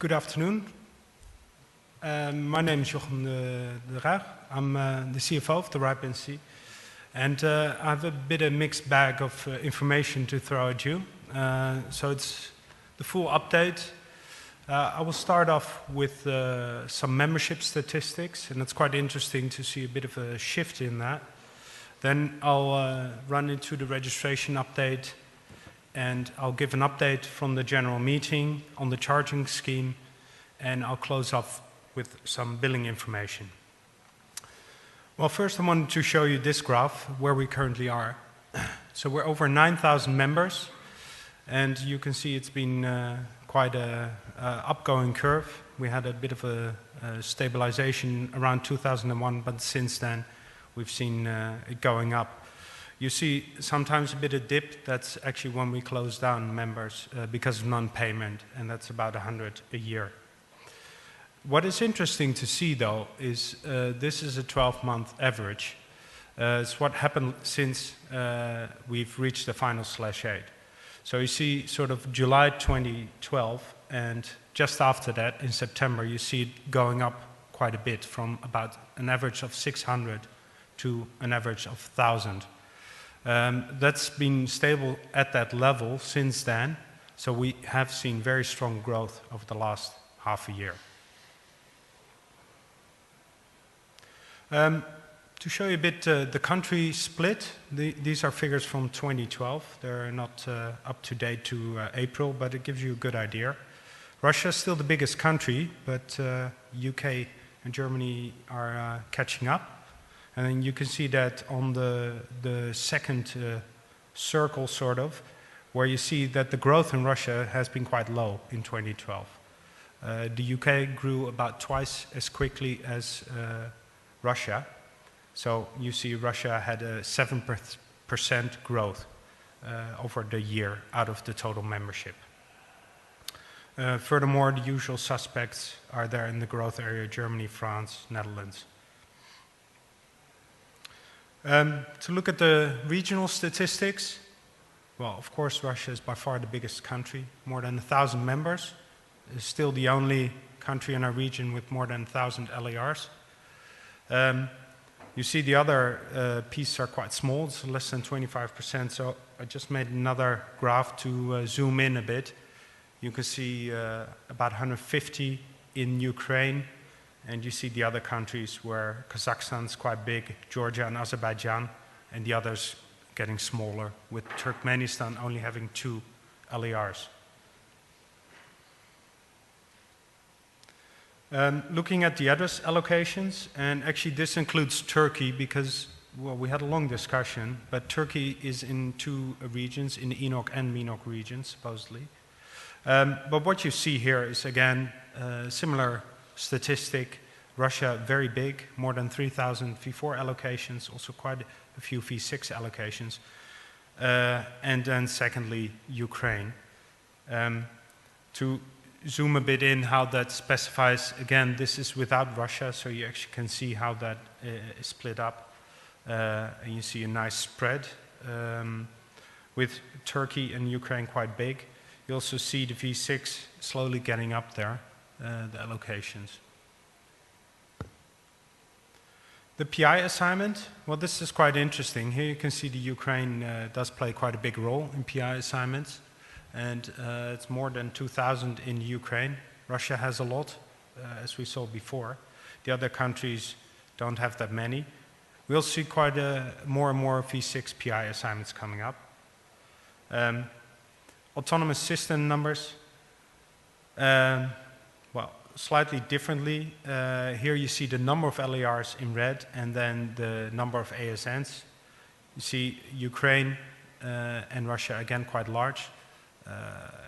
Good afternoon. My name is Jochem de Ruig. I'm the CFO of the RIPE NCC, and I have a bit of a mixed bag of information to throw at you. So it's the full update. I will start off with some membership statistics, and it's quite interesting to see a bit of a shift in that. Then I'll run into the registration update, and I'll give an update from the general meeting on the charging scheme, and I'll close off with some billing information. Well, first I wanted to show you this graph, where we currently are. So we're over 9,000 members, and you can see it's been quite a upgoing curve. We had a bit of a stabilization around 2001, but since then we've seen it going up. You see sometimes a bit of dip. That's actually when we close down members because of non-payment, and that's about 100 a year. What is interesting to see though is this is a 12-month average. It's what happened since we've reached the final /8. So you see sort of July 2012, and just after that in September you see it going up quite a bit from about an average of 600 to an average of 1,000. That's been stable at that level since then, so we have seen very strong growth over the last half a year. To show you a bit the country split, these are figures from 2012. They're not up to date to April, but it gives you a good idea. Russia is still the biggest country, but UK and Germany are catching up. And then you can see that on the second circle, sort of, where you see that the growth in Russia has been quite low in 2012. The UK grew about twice as quickly as Russia. So you see Russia had a 7% growth over the year out of the total membership. Furthermore, the usual suspects are there in the growth area: Germany, France, Netherlands. To look at the regional statistics, well, of course, Russia is by far the biggest country, more than 1,000 members. It's still the only country in our region with more than 1,000 LERs. You see the other pieces are quite small, it's less than 25%, so I just made another graph to zoom in a bit. You can see about 150 in Ukraine, and you see the other countries where Kazakhstan is quite big, Georgia and Azerbaijan, and the others getting smaller, with Turkmenistan only having 2 LERs. Looking at the address allocations, and actually this includes Turkey because, well, we had a long discussion, but Turkey is in 2 regions, in the Enog and Menog regions, supposedly. But what you see here is, again, similar statistic. Russia, very big, more than 3,000 V4 allocations, also quite a few V6 allocations. And then secondly, Ukraine. To zoom a bit in how that specifies, again, this is without Russia, so you actually can see how that is split up. And you see a nice spread, with Turkey and Ukraine quite big. You also see the V6 slowly getting up there, the allocations. The PI assignment, well, this is quite interesting. Here you can see the Ukraine does play quite a big role in PI assignments, and it's more than 2,000 in Ukraine. Russia has a lot, as we saw before. The other countries don't have that many. We'll see quite more and more V6 PI assignments coming up. Autonomous system numbers, well, slightly differently. Here you see the number of LERs in red and then the number of ASNs. You see Ukraine and Russia again quite large.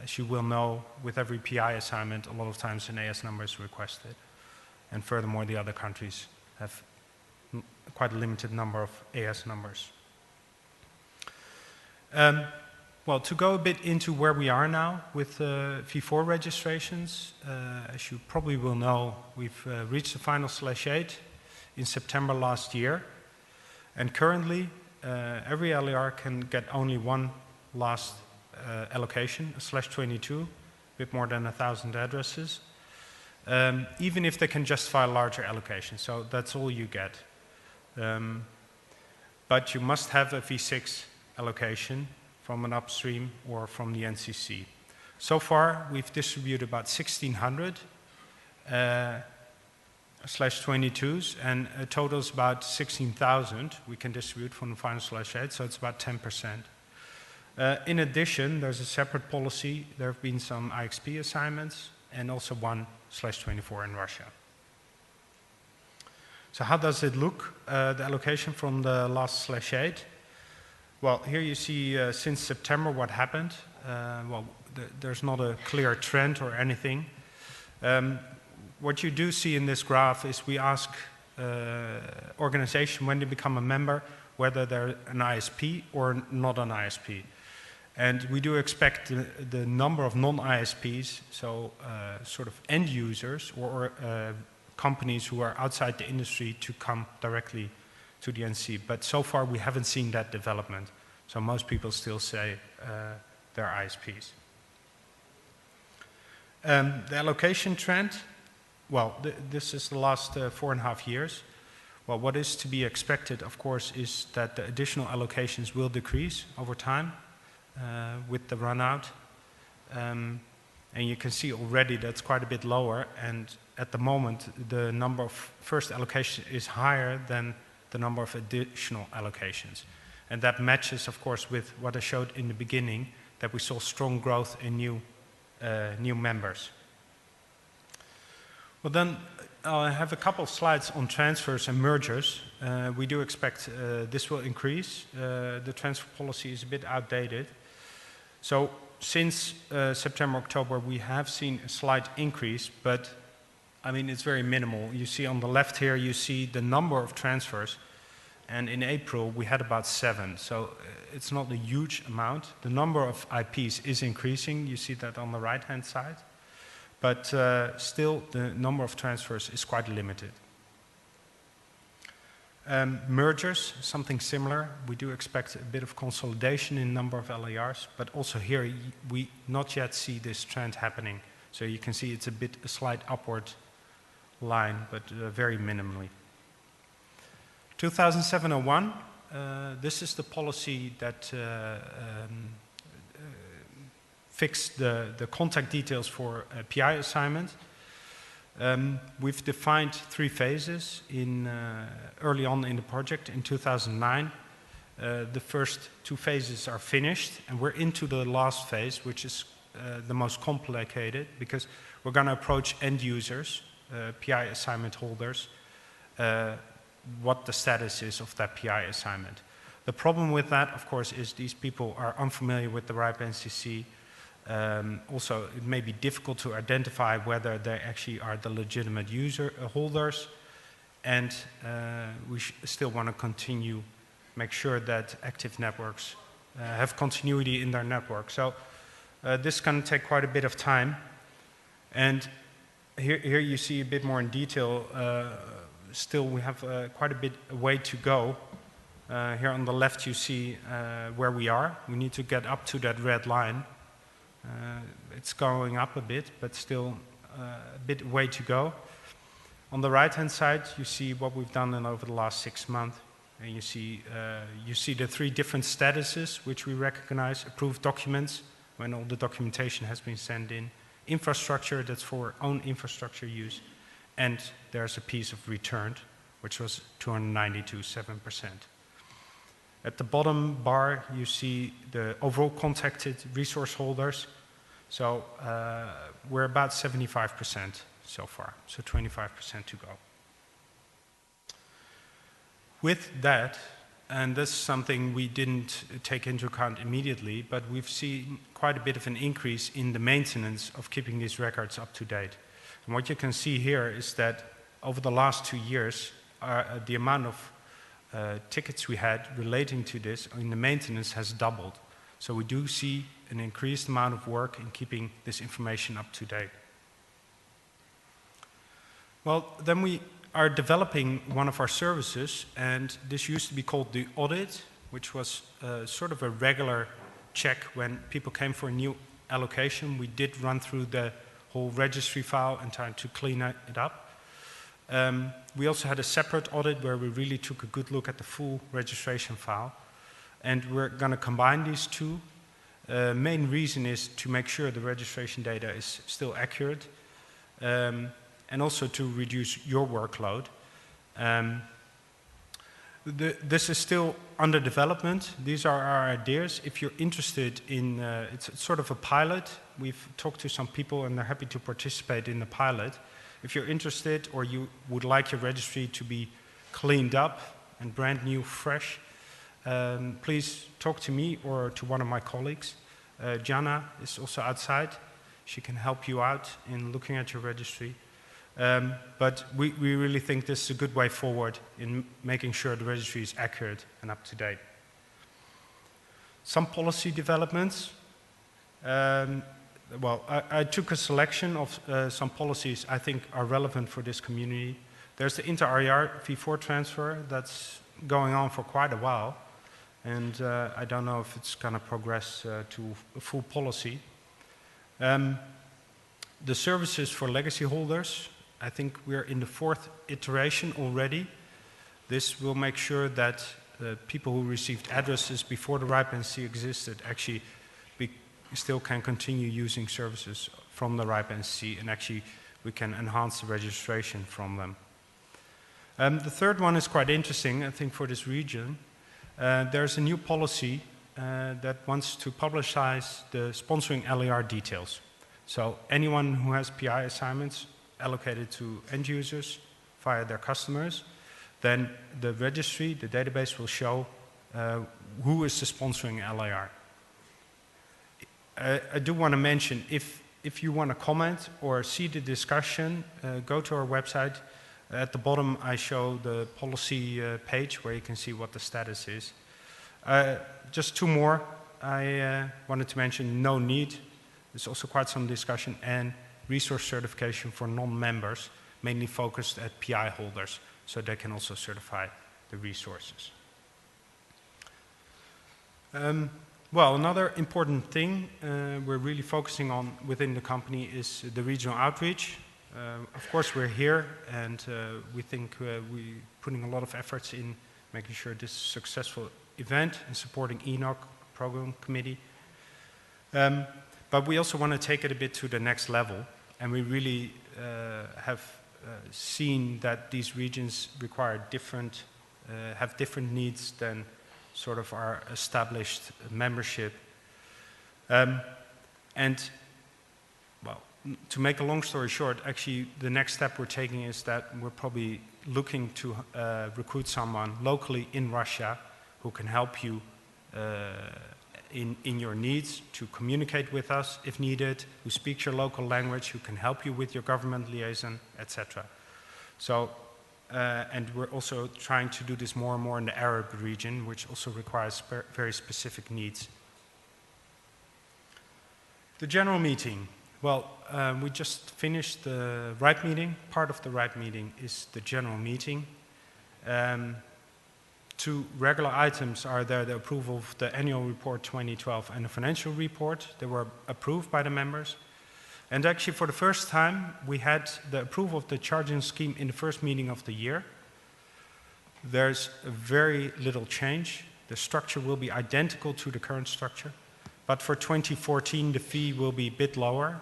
As you will know, with every PI assignment, a lot of times an AS number is requested. And furthermore, the other countries have quite a limited number of AS numbers. Well, to go a bit into where we are now with V4 registrations, as you probably will know, we've reached the final /8 in September last year. And currently, every LER can get only one last allocation, a /22, with more than 1,000 addresses. even if they can justify a larger allocation. So that's all you get. But you must have a V6 allocation from an upstream or from the NCC. So far, we've distributed about 1,600 /22s, and a total is about 16,000 we can distribute from the final /8, so it's about 10%. In addition, there's a separate policy. There have been some IXP assignments and also one /24 in Russia. So how does it look, the allocation from the last /8? Well, here you see since September what happened. Well, there's not a clear trend or anything. What you do see in this graph is we ask organization when they become a member whether they're an ISP or not an ISP. And we do expect the number of non-ISPs, so sort of end users or companies who are outside the industry, to come directly to the NCC. But so far we haven't seen that development. So most people still say they're ISPs. The allocation trend, well, this is the last 4.5 years. Well, what is to be expected, of course, is that the additional allocations will decrease over time with the run-out. And you can see already that's quite a bit lower, and at the moment the number of first allocations is higher than the number of additional allocations. And that matches, of course, with what I showed in the beginning, that we saw strong growth in new members. Well, then I have a couple of slides on transfers and mergers. We do expect this will increase. The transfer policy is a bit outdated. So since September, October, we have seen a slight increase, but I mean, it's very minimal. You see on the left here, you see the number of transfers, and in April we had about 7. So it's not a huge amount. The number of IPs is increasing. You see that on the right-hand side. But still, the number of transfers is quite limited. Mergers, something similar. We do expect a bit of consolidation in number of LARs, but also here we not yet see this trend happening. So you can see it's a slight upward line, but very minimally. 2007-01, this is the policy that fixed the contact details for a PI assignment. We've defined 3 phases early on in the project in 2009. The first 2 phases are finished, and we're into the last phase, which is the most complicated, because we're going to approach end users, PI assignment holders, what the status is of that PI assignment. The problem with that, of course, is these people are unfamiliar with the RIPE NCC. Also, it may be difficult to identify whether they actually are the legitimate holders, and we still want to continue, make sure that active networks have continuity in their network. So this is going to take quite a bit of time, and here you see a bit more in detail. Still, we have quite a bit way to go. Here on the left you see where we are. We need to get up to that red line. It's going up a bit, but still a bit way to go. On the right-hand side, you see what we've done over the last 6 months, and you see the 3 different statuses which we recognize: approved documents, when all the documentation has been sent in; infrastructure, that's for own infrastructure use; and there's a piece of returned, which was 292.7%. At the bottom bar, you see the overall contacted resource holders. So we're about 75% so far, so 25% to go. With that, and this is something we didn't take into account immediately, but we've seen quite a bit of an increase in the maintenance of keeping these records up to date. And what you can see here is that over the last 2 years, the amount of tickets we had relating to this in the maintenance has doubled. So we do see an increased amount of work in keeping this information up to date. Well, then we are developing one of our services, and this used to be called the Audit, which was sort of a regular check when people came for a new allocation. We did run through the whole registry file and trying to clean it up. We also had a separate audit where we really took a good look at the full registration file. And we're going to combine these two. Main reason is to make sure the registration data is still accurate, and also to reduce your workload. This is still under development. These are our ideas. If you're interested in, it's sort of a pilot. We've talked to some people and they're happy to participate in the pilot. If you're interested or you would like your registry to be cleaned up and brand new, fresh, please talk to me or to one of my colleagues. Jana is also outside. She can help you out in looking at your registry. But we really think this is a good way forward in making sure the registry is accurate and up to date. Some policy developments. Well, I took a selection of some policies I think are relevant for this community. There's the inter-RER V4 transfer that's going on for quite a while. And I don't know if it's going to progress to a full policy. The services for legacy holders, I think we're in the 4th iteration already. This will make sure that people who received addresses before the RIPE NCC existed actually still can continue using services from the RIPE NCC, and actually we can enhance the registration from them. The third one is quite interesting, I think, for this region. There's a new policy that wants to publicize the sponsoring LER details. So anyone who has PI assignments allocated to end users via their customers, then the registry, the database will show who is the sponsoring LER. I do want to mention, if you want to comment or see the discussion, go to our website. At the bottom, I show the policy page where you can see what the status is. Just two more. I wanted to mention no need. There's also quite some discussion, and resource certification for non-members, mainly focused at PI holders, so they can also certify the resources. Well, another important thing we're really focusing on within the company is the regional outreach. Of course, we're here, and we think we're putting a lot of efforts in making sure this is a successful event and supporting Enog program committee. But we also want to take it a bit to the next level, and we really have seen that these regions require different, have different needs than sort of our established membership. And well, to make a long story short, actually the next step we're taking is that we're probably looking to recruit someone locally in Russia who can help you in your needs, to communicate with us if needed, who speaks your local language, who can help you with your government liaison, etc. So, and we're also trying to do this more and more in the Arab region, which also requires very specific needs. The general meeting. Well, we just finished the RIPE meeting. Part of the RIPE meeting is the general meeting. Two regular items are there, the approval of the annual report 2012 and the financial report. They were approved by the members. And actually for the first time, we had the approval of the charging scheme in the first meeting of the year. There's very little change. The structure will be identical to the current structure. But for 2014, the fee will be a bit lower.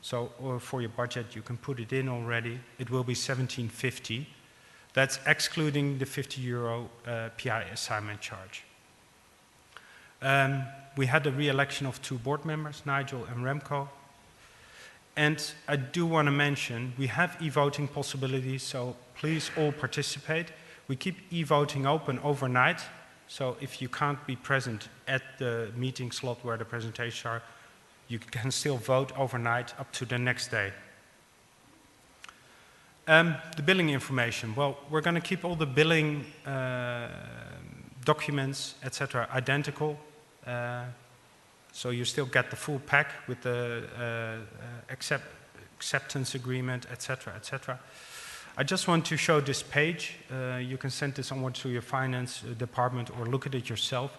So for your budget, you can put it in already. It will be 1750. That's excluding the €50 PI assignment charge. We had the re-election of 2 board members, Nigel and Remco. And I do want to mention, we have e-voting possibilities, so please all participate. We keep e-voting open overnight, so if you can't be present at the meeting slot where the presentations are, you can still vote overnight up to the next day. The billing information. Well, we're going to keep all the billing documents, etc., identical. So you still get the full pack with the acceptance agreement, etc., etc. I just want to show this page. You can send this onward to your finance department or look at it yourself.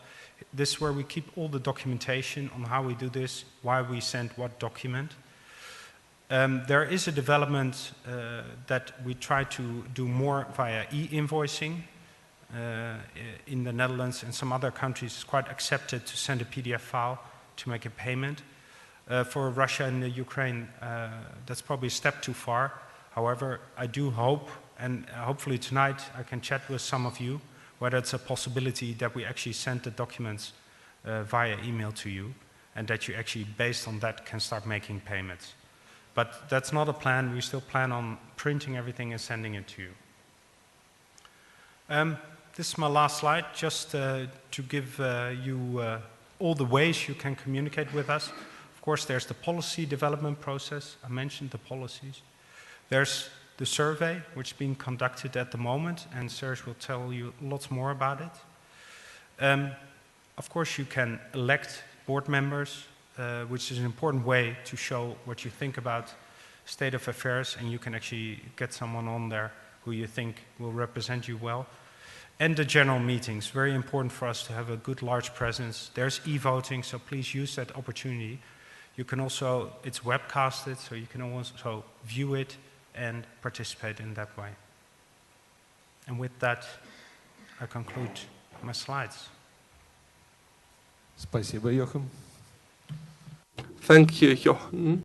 This is where we keep all the documentation on how we do this, why we send what document. There is a development that we try to do more via e-invoicing. In the Netherlands and some other countries, it's quite accepted to send a PDF file to make a payment. For Russia and the Ukraine, that's probably a step too far. However, I do hope, and hopefully tonight I can chat with some of you, whether it's a possibility that we actually send the documents via email to you, and that you actually, based on that, can start making payments. But that's not a plan. We still plan on printing everything and sending it to you. This is my last slide, just to give you all the ways you can communicate with us. Of course, there's the policy development process. I mentioned the policies. There's the survey, which is being conducted at the moment, and Serge will tell you lots more about it. Of course, you can elect board members, which is an important way to show what you think about state of affairs, and you can actually get someone on there who you think will represent you well. And the general meetings, very important for us to have a good large presence. There's e-voting, so please use that opportunity. You can also, it's webcasted, so you can also view it and participate in that way. And with that, I conclude my slides. Спасибо, Jochem. Thank you, Jochem.